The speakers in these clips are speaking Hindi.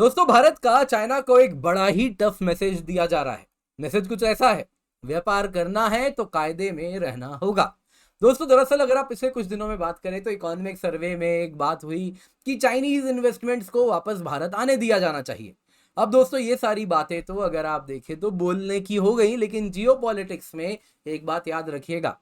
दोस्तों, भारत का चाइना को एक बड़ा ही टफ मैसेज दिया जा रहा है। मैसेज कुछ ऐसा है, व्यापार करना है तो कायदे में रहना होगा। दोस्तों, दरअसल अगर आप पिछले कुछ दिनों में बात करें तो इकोनॉमिक सर्वे में एक बात हुई कि चाइनीज इन्वेस्टमेंट्स को वापस भारत आने दिया जाना चाहिए। अब दोस्तों, ये सारी बातें तो अगर आप देखें तो बोलने की हो गई, लेकिन जियोपॉलिटिक्स में एक बात याद रखिएगा,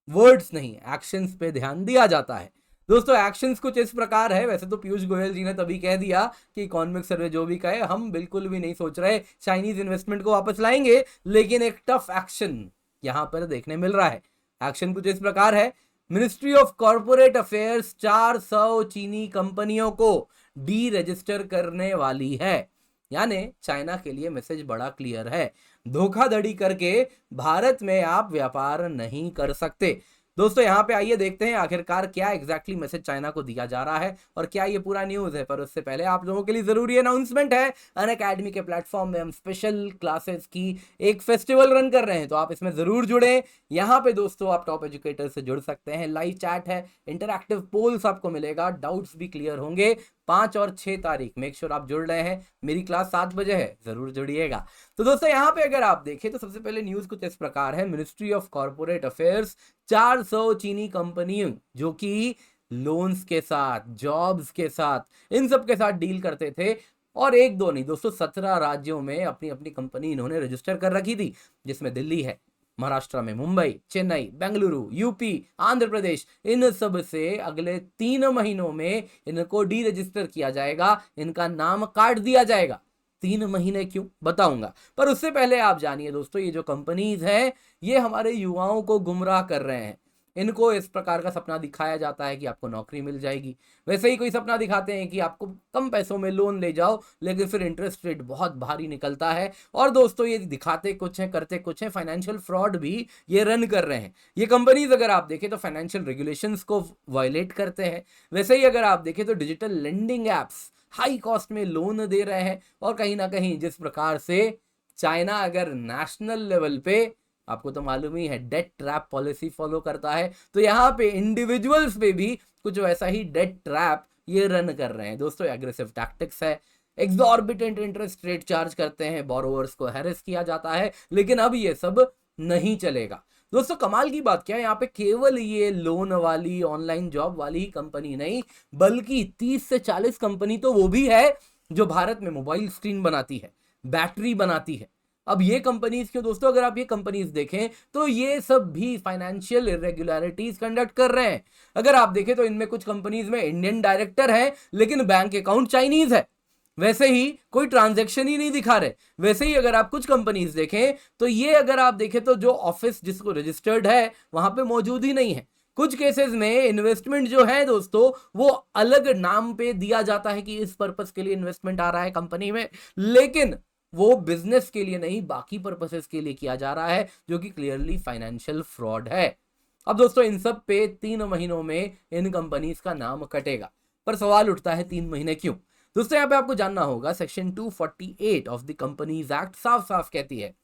वर्ड्स नहीं एक्शंस पे ध्यान दिया जाता है। दोस्तों, एक्शंस कुछ इस प्रकार है। वैसे तो पीयूष गोयल जी ने तभी कह दिया कि इकोनॉमिक सर्वे जो भी कहे, हम बिल्कुल भी नहीं सोच रहे चाइनीज इन्वेस्टमेंट को वापस लाएंगे, लेकिन एक टफ एक्शन यहां पर देखने मिल रहा है। एक्शन कुछ इस प्रकार है, मिनिस्ट्री ऑफ कॉर्पोरेट अफेयर्स 400 चीनी कंपनियों को डी रजिस्टर करने वाली है। यानी चाइना के लिए मैसेज बड़ा क्लियर है, धोखाधड़ी करके भारत में आप व्यापार नहीं कर सकते। दोस्तों, यहाँ पे आइए देखते हैं आखिरकार क्या एग्जैक्टली मैसेज चाइना को दिया जा रहा है और क्या ये पूरा न्यूज है। पर उससे पहले आप लोगों के लिए जरूरी अनाउंसमेंट है, अनअकैडमी के प्लेटफॉर्म में हम स्पेशल क्लासेस की एक फेस्टिवल रन कर रहे हैं, तो आप इसमें जरूर जुड़े। यहाँ पे दोस्तों आप टॉप एजुकेटर से जुड़ सकते हैं, लाइव चैट है, इंटरैक्टिव पोल्स आपको मिलेगा, डाउट्स भी क्लियर होंगे। 5 और 6 तारीख मेक श्योर आप जुड़ रहे हैं। मेरी क्लास 7 बजे है, जरूर जुड़िएगा। तो दोस्तों, यहाँ पे अगर आप देखें तो सबसे पहले न्यूज कुछ इस प्रकार है, मिनिस्ट्री ऑफ कॉर्पोरेट अफेयर्स 400 चीनी कंपनियों जो कि लोन्स के साथ, जॉब्स के साथ, इन सब के साथ डील करते थे, और एक दो नहीं दोस्तों 17 राज्यों में अपनी अपनी कंपनी इन्होंने रजिस्टर कर रखी थी, जिसमें दिल्ली है, महाराष्ट्र में मुंबई, चेन्नई, बेंगलुरु, यूपी, आंध्र प्रदेश, इन सब से अगले 3 महीनों में इनको डी रजिस्टर किया जाएगा, इनका नाम काट दिया जाएगा। 3 महीने क्यों, बताऊंगा। पर उससे पहले आप जानिए दोस्तों, ये जो कंपनीज हैं ये हमारे युवाओं को गुमराह कर रहे हैं। इनको इस प्रकार का सपना दिखाया जाता है कि आपको नौकरी मिल जाएगी, वैसे ही कोई सपना दिखाते हैं कि आपको कम पैसों में लोन ले जाओ, लेकिन फिर इंटरेस्ट रेट बहुत भारी निकलता है। और दोस्तों, ये दिखाते कुछ हैं, करते कुछ हैं, फाइनेंशियल फ्रॉड भी ये रन कर रहे हैं। ये कंपनीज अगर आप देखें तो फाइनेंशियल रेगुलेशंस को वायलेट करते हैं। वैसे ही अगर आप देखें तो digital lending apps high cost में लोन दे रहे हैं, और कहीं ना कहीं जिस प्रकार से चाइना अगर नेशनल लेवल पे, आपको तो मालूम ही है, डेट ट्रैप पॉलिसी फॉलो करता है, तो यहाँ पे इंडिविजुअल्स पे भी कुछ वैसा ही डेट ट्रैप ये रन कर रहे हैं। दोस्तों, एग्रेसिव टैक्टिक्स है, एग्जॉर्बिटेंट इंटरेस्ट रेट चार्ज करते हैं, बोरोवर्स को हैरेस किया जाता है, लेकिन अब ये सब नहीं चलेगा। दोस्तों, कमाल की बात क्या है, यहाँ पे केवल ये लोन वाली, ऑनलाइन जॉब वाली कंपनी नहीं, बल्कि 30 से 40 कंपनी तो वो भी है जो भारत में मोबाइल स्क्रीन बनाती है, बैटरी बनाती है। अब ये कंपनीज क्यों दोस्तों, अगर आप ये कंपनीज देखें तो ये सब भी फाइनेंशियल इरेगुलरिटीज कंडक्ट कर रहे हैं। अगर आप देखें तो इनमें कुछ कंपनीज में इंडियन डायरेक्टर है, लेकिन बैंक अकाउंट चाइनीज है, वैसे ही कोई ट्रांजैक्शन ही नहीं दिखा रहे। वैसे ही अगर आप कुछ कंपनीज देखें तो ये, अगर आप देखें तो जो ऑफिस जिसको रजिस्टर्ड है वहां पे मौजूद ही नहीं है। कुछ केसेस में इन्वेस्टमेंट जो है दोस्तों वो अलग नाम पे दिया जाता है कि इस पर्पस के लिए इन्वेस्टमेंट आ रहा है कंपनी में, लेकिन वो बिजनेस के लिए नहीं, बाकी पर्पसेस के लिए किया जा रहा है, जो कि क्लियरली फाइनेंशियल फ्रॉड है। अब दोस्तों, इन सब पे 3 महीनों में इन कंपनीज का नाम कटेगा। पर सवाल उठता है 3 महीने क्यों। दोस्तों, यहाँ पे आपको जानना होगा, section 248 of the companies act साफ साफ कहती है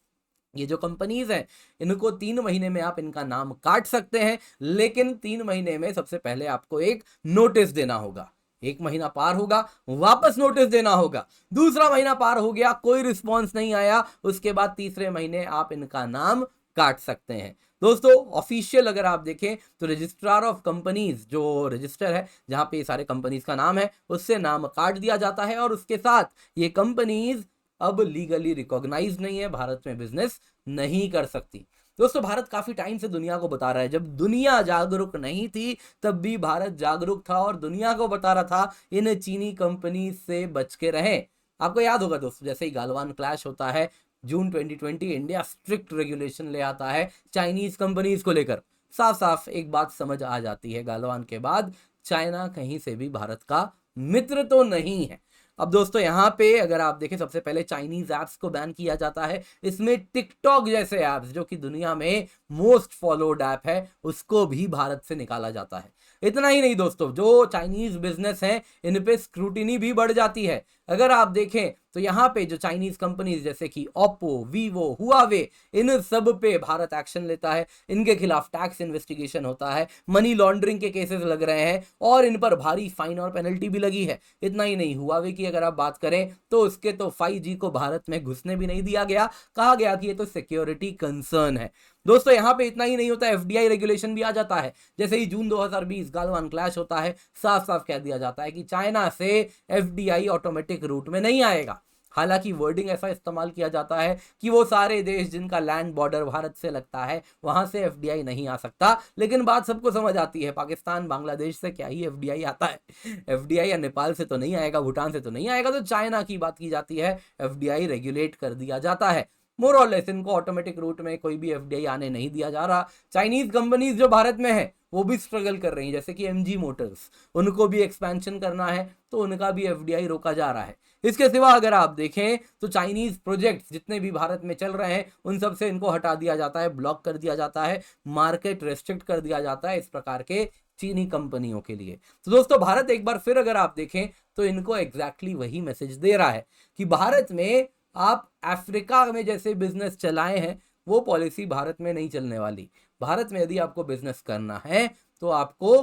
ये जो कंपनीज हैं इनको 3 महीने में आप इनका नाम काट सकते हैं, लेकिन 3 महीने में सबसे पहले आपको एक नोटिस देना होगा। 1 महीना पार होगा, वापस नोटिस देना होगा। दूसरा महीना पार हो गया, कोई रिस्पॉन्स नहीं आया, उसके बाद तीसरे महीने आप इनका नाम काट सकते हैं। दोस्तों, ऑफिशियल अगर आप देखें तो रजिस्ट्रार ऑफ कंपनीज जो रजिस्टर है जहां पे सारे कंपनीज का नाम है, उससे नाम काट दिया जाता है, और उसके साथ ये कंपनीज अब लीगली रिकॉग्नाइज नहीं है, भारत में बिजनेस नहीं कर सकती। दोस्तों, भारत काफी टाइम से दुनिया को बता रहा है, जब दुनिया जागरूक नहीं थी तब भी भारत जागरूक था और दुनिया को बता रहा था इन चीनी कंपनी से बच के रहें। आपको याद होगा दोस्तों, जैसे ही गालवान क्लैश होता है जून 2020, इंडिया स्ट्रिक्ट रेगुलेशन ले आता है चाइनीज कंपनीज को लेकर। साफ साफ एक बात समझ आ जाती है, गालवान के बाद चाइना कहीं से भी भारत का मित्र तो नहीं है। अब दोस्तों, यहाँ पे अगर आप देखें सबसे पहले चाइनीज ऐप्स को बैन किया जाता है, इसमें टिकटॉक जैसे ऐप्स जो कि दुनिया में मोस्ट फॉलोड ऐप है उसको भी भारत से निकाला जाता है। इतना ही नहीं दोस्तों, जो चाइनीज बिजनेस हैं इन पे स्क्रूटिनी भी बढ़ जाती है। अगर आप देखें तो यहाँ पे जो चाइनीज कंपनीज जैसे कि ओप्पो, वीवो, हुआवे, इन सब पे भारत एक्शन लेता है, इनके खिलाफ टैक्स इन्वेस्टिगेशन होता है, मनी लॉन्ड्रिंग के केसेस लग रहे हैं और इन पर भारी फाइन और पेनल्टी भी लगी है। इतना ही नहीं, हुआवे की अगर आप बात करें तो उसके तो 5G को भारत में घुसने भी नहीं दिया गया, कहा गया कि ये तो सिक्योरिटी कंसर्न है। दोस्तों यहाँ पे इतना ही नहीं होता, एफडीआई रेगुलेशन भी आ जाता है। जैसे ही जून 2020 गालवान क्लैश होता है, साफ साफ कह दिया जाता है कि चाइना से एफडीआई ऑटोमेटिक रूट में नहीं आएगा। हालांकि वर्डिंग ऐसा इस्तेमाल किया जाता है कि वो सारे देश जिनका लैंड बॉर्डर भारत से लगता है वहां से एफडीआई नहीं आ सकता, लेकिन बात सबको समझ आती है, पाकिस्तान बांग्लादेश से क्या ही एफडीआई आता है। एफडीआई या नेपाल से तो नहीं आएगा, भूटान से तो नहीं आएगा, तो चाइना की बात की जाती है, एफडीआई रेगुलेट कर दिया जाता है। मोर और लेस इनको ऑटोमेटिक रूट में कोई भी एफडीआई आने नहीं दिया जा रहा। चाइनीज कंपनीज जो भारत में है वो भी स्ट्रगल कर रही हैं, जैसे कि एमजी मोटर्स, उनको भी एक्सपेंशन करना है तो उनका भी एफडीआई रोका जा रहा है। इसके सिवा अगर आप देखें तो चाइनीज प्रोजेक्ट्स जितने भी भारत में चल रहे हैं उन सब से इनको हटा दिया जाता है, ब्लॉक कर दिया जाता है, मार्केट रेस्ट्रिक्ट कर दिया जाता है इस प्रकार के चीनी कंपनियों के लिए। तो दोस्तों भारत एक बार फिर अगर आप देखें तो इनको एग्जैक्टली वही मैसेज दे रहा है कि भारत में आप अफ्रीका में जैसे बिजनेस चलाए हैं वो पॉलिसी भारत में नहीं चलने वाली। भारत में यदि आपको बिजनेस करना है तो आपको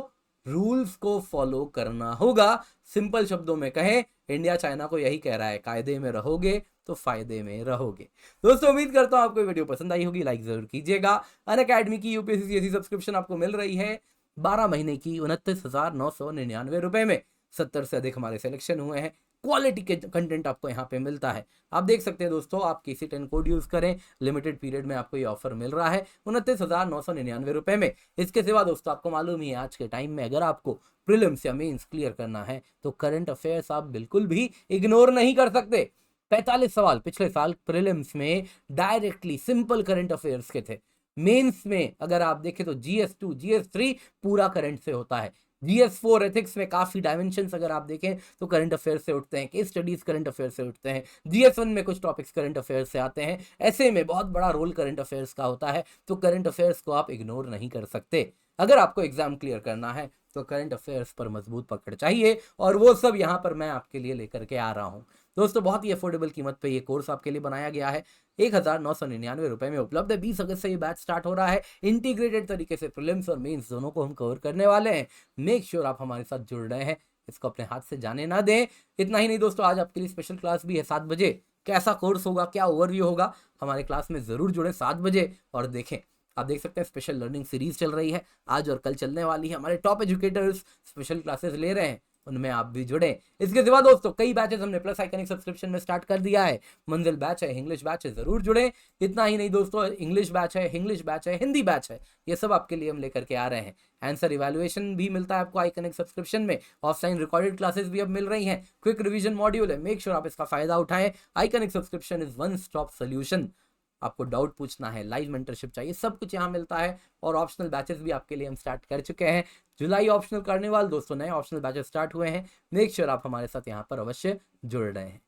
रूल्स को फॉलो करना होगा। सिंपल शब्दों में कहें, इंडिया चाइना को यही कह रहा है, कायदे में रहोगे तो फायदे में रहोगे। दोस्तों उम्मीद करता हूं आपको वीडियो पसंद आई होगी, लाइक जरूर कीजिएगा। अनअकैडमी की यूपीएससी सीएससी सब्सक्रिप्शन आपको मिल रही है 12 महीने की 29,999 रुपए में। 70 से अधिक हमारे सिलेक्शन हुए हैं, क्वालिटी के कंटेंट आपको यहाँ पे मिलता है। आप देख सकते हैं दोस्तों, आप KC10 कोड यूज करें, लिमिटेड पीरियड में आपको ये ऑफर मिल रहा है 29,999 रुपए में। इसके सिवा दोस्तों आपको मालूम ही है आज के टाइम में अगर आपको प्रीलिम्स या मेंस क्लियर करना है तो करंट अफेयर्स आप बिल्कुल भी इग्नोर नहीं कर सकते। 45 सवाल पिछले साल प्रीलिम्स में डायरेक्टली सिंपल करंट अफेयर्स के थे। मेंस में अगर आप देखें तो GS2 GS3 पूरा करंट से होता है। GS4 एथिक्स में काफी डायमेंशंस अगर आप देखें तो करंट अफेयर से उठते हैं, केस स्टडीज करंट अफेयर से उठते हैं, GS1 में कुछ टॉपिक्स करंट अफेयर से आते हैं। ऐसे में बहुत बड़ा रोल करंट अफेयर्स का होता है, तो करंट अफेयर्स को आप इग्नोर नहीं कर सकते। अगर आपको एग्जाम क्लियर करना है तो करंट अफेयर्स पर मजबूत पकड़ चाहिए, और वो सब यहाँ पर मैं आपके लिए लेकर के आ रहा हूँ। दोस्तों बहुत ही अफोर्डेबल कीमत पे ये कोर्स आपके लिए बनाया गया है, 1999 रुपए में उपलब्ध है। 20 अगस्त से ये बैच स्टार्ट हो रहा है। इंटीग्रेटेड तरीके से प्रीलिम्स और मेंस दोनों को हम कवर करने वाले हैं। मेक श्योर आप हमारे साथ जुड़ रहे हैं, इसको अपने हाथ से जाने ना दें। इतना ही नहीं दोस्तों, आज आपके लिए स्पेशल क्लास भी है 7 बजे। कैसा कोर्स होगा, क्या ओवरव्यू होगा, हमारे क्लास में जरूर जुड़े 7 बजे और देखें। आप देख सकते हैं स्पेशल लर्निंग सीरीज चल रही है, आज और कल चलने वाली है। हमारे टॉप एजुकेटर्स स्पेशल क्लासेस ले रहे हैं, उनमें आप भी जुड़े। इसके सिवा दोस्तों कई बैचेस हमने प्लस आइकनिक सब्सक्रिप्शन में स्टार्ट कर दिया है। मंजिल बैच है, इंग्लिश बैच है, जरूर जुड़े। इतना ही नहीं दोस्तों, इंग्लिश बैच है, इंग्लिश बैच है, हिंदी बैच है, ये सब आपके लिए हम लेकर के आ रहे हैं। आंसर इवैल्यूएशन भी मिलता है आपको आइकनिक सब्सक्रिप्शन में। ऑफलाइन रिकॉर्डेड क्लासेस भी अब मिल रही हैं। क्विक रिवीजन मॉड्यूल है, मेक श्योर आप इसका फायदा उठाएं। Iconic subscription is one stop solution. आपको डाउट पूछना है, लाइव मेंटरशिप चाहिए, सब कुछ यहाँ मिलता है। और ऑप्शनल बैचेस भी आपके लिए हम स्टार्ट कर चुके हैं। जुलाई ऑप्शनल कार्निवाल दोस्तों, नए ऑप्शनल बैचेस स्टार्ट हुए हैं। मेक श्योर आप हमारे साथ यहाँ पर अवश्य जुड़ रहे हैं।